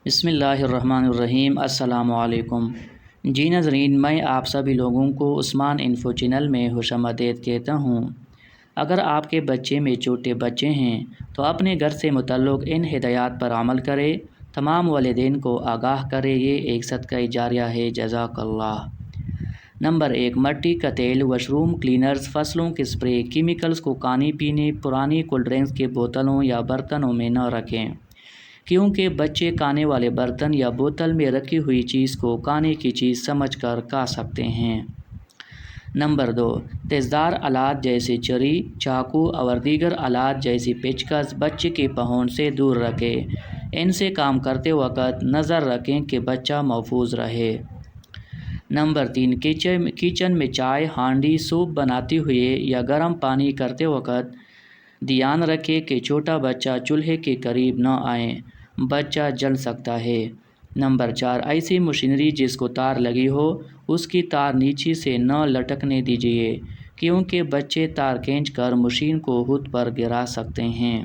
بسم اللہ الرحمن الرحیم۔ السلام علیکم جی ناظرین، میں آپ سبھی لوگوں کو عثمان انفو چینل میں خوش آمدید کہتا ہوں۔ اگر آپ کے بچے میں چھوٹے بچے ہیں تو اپنے گھر سے متعلق ان ہدایات پر عمل کریں، تمام والدین کو آگاہ کریں، یہ ایک صدقہ جاریہ ہے، جزاک اللہ۔ نمبر 1، مٹی کا تیل، واش روم کلینرز، فصلوں کے اسپرے، کیمیکلز کو کھانے پینے، پرانی کولڈ ڈرنکس کے بوتلوں یا برتنوں میں نہ رکھیں، کیونکہ بچے کھانے والے برتن یا بوتل میں رکھی ہوئی چیز کو کھانے کی چیز سمجھ کر کھا سکتے ہیں۔ نمبر 2، تیزدار آلات جیسے چھری، چاقو اور دیگر آلات جیسی پیچکس بچے کی پہنچ سے دور رکھیں۔ ان سے کام کرتے وقت نظر رکھیں کہ بچہ محفوظ رہے۔ نمبر 3، کچن میں چائے، ہانڈی، سوپ بناتے ہوئے یا گرم پانی کرتے وقت دھیان رکھیں کہ چھوٹا بچہ چولہے کے قریب نہ آئے، بچہ جل سکتا ہے۔ نمبر 4، ایسی مشینری جس کو تار لگی ہو، اس کی تار نیچے سے نہ لٹکنے دیجیے، کیونکہ بچے تار کھینچ کر مشین کو خود پر گرا سکتے ہیں۔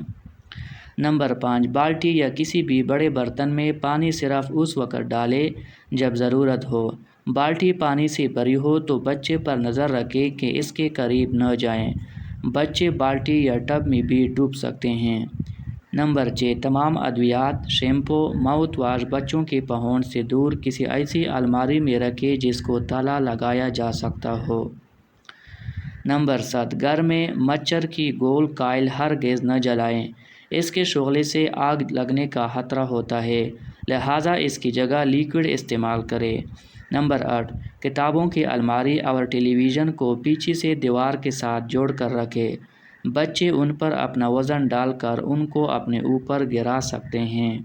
نمبر 5، بالٹی یا کسی بھی بڑے برتن میں پانی صرف اس وقت ڈالیں جب ضرورت ہو۔ بالٹی پانی سے بھری ہو تو بچے پر نظر رکھیں کہ اس کے قریب نہ جائیں، بچے بالٹی یا ٹب میں بھی ڈوب سکتے ہیں۔ نمبر 6، تمام ادویات، شیمپو، ماؤتھ واش بچوں کی پہنچ سے دور کسی ایسی الماری میں رکھیں جس کو تالا لگایا جا سکتا ہو۔ نمبر 7، گھر میں مچھر کی گول کائل ہرگز نہ جلائیں، اس کے شعلے سے آگ لگنے کا خطرہ ہوتا ہے، لہٰذا اس کی جگہ لیکوئڈ استعمال کریں۔ نمبر 8، کتابوں کی الماری اور ٹیلی ویژن کو پیچھے سے دیوار کے ساتھ جوڑ کر رکھیں، بچے ان پر اپنا وزن ڈال کر ان کو اپنے اوپر گرا سکتے ہیں۔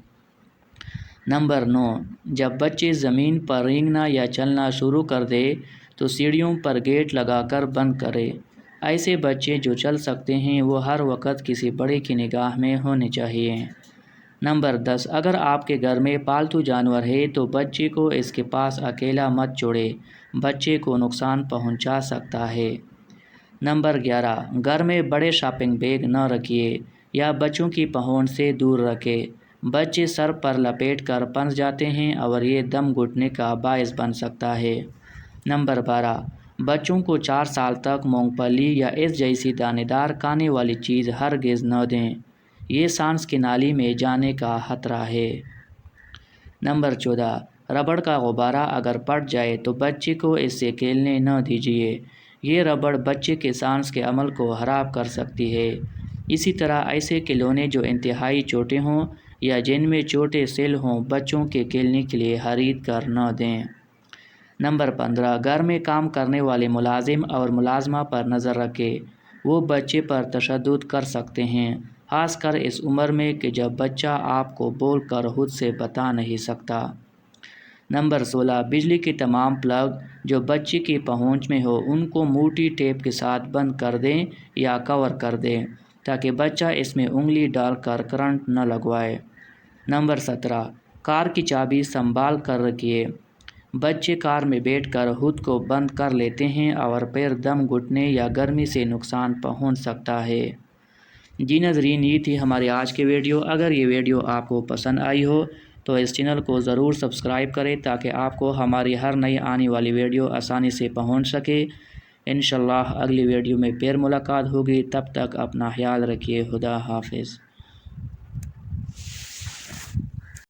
نمبر 9، جب بچے زمین پر رینگنا یا چلنا شروع کر دیں تو سیڑھیوں پر گیٹ لگا کر بند کریں۔ ایسے بچے جو چل سکتے ہیں وہ ہر وقت کسی بڑے کی نگاہ میں ہونے چاہیے۔ نمبر 10، اگر آپ کے گھر میں پالتو جانور ہے تو بچے کو اس کے پاس اکیلا مت چھوڑیں، بچے کو نقصان پہنچا سکتا ہے۔ نمبر 11، گھر میں بڑے شاپنگ بیگ نہ رکھیے یا بچوں کی پہنچ سے دور رکھیں، بچے سر پر لپیٹ کر پھنس جاتے ہیں اور یہ دم گھٹنے کا باعث بن سکتا ہے۔ نمبر 12، بچوں کو 4 سال تک مونگ پھلی یا اس جیسی دانے دار کھانے والی چیز ہرگز نہ دیں، یہ سانس کی نالی میں جانے کا خطرہ ہے۔ نمبر 14، ربڑ کا غبارہ اگر پڑ جائے تو بچے کو اس سے کھیلنے نہ دیجیے، یہ ربڑ بچے کے سانس کے عمل کو خراب کر سکتی ہے۔ اسی طرح ایسے کھلونے جو انتہائی چھوٹے ہوں یا جن میں چھوٹے سیل ہوں بچوں کے کھیلنے کے لیے خرید کر نہ دیں۔ نمبر 15، گھر میں کام کرنے والے ملازم اور ملازمہ پر نظر رکھیں، وہ بچے پر تشدد کر سکتے ہیں، خاص کر اس عمر میں کہ جب بچہ آپ کو بول کر خود سے بتا نہیں سکتا۔ نمبر 16، بجلی کے تمام پلگ جو بچے کی پہنچ میں ہو ان کو موٹی ٹیپ کے ساتھ بند کر دیں یا کور کر دیں تاکہ بچہ اس میں انگلی ڈال کر کرنٹ نہ لگوائے۔ نمبر 17، کار کی چابی سنبھال کر رکھیے، بچے کار میں بیٹھ کر خود کو بند کر لیتے ہیں اور پھر دم گھٹنے یا گرمی سے نقصان پہنچ سکتا ہے۔ جی ناظرین، یہ تھی ہماری آج کی ویڈیو۔ اگر یہ ویڈیو آپ کو پسند آئی ہو تو اس چینل کو ضرور سبسکرائب کریں تاکہ آپ کو ہماری ہر نئی آنے والی ویڈیو آسانی سے پہنچ سکے۔ انشاءاللہ اگلی ویڈیو میں پھر ملاقات ہوگی، تب تک اپنا خیال رکھیے، خدا حافظ۔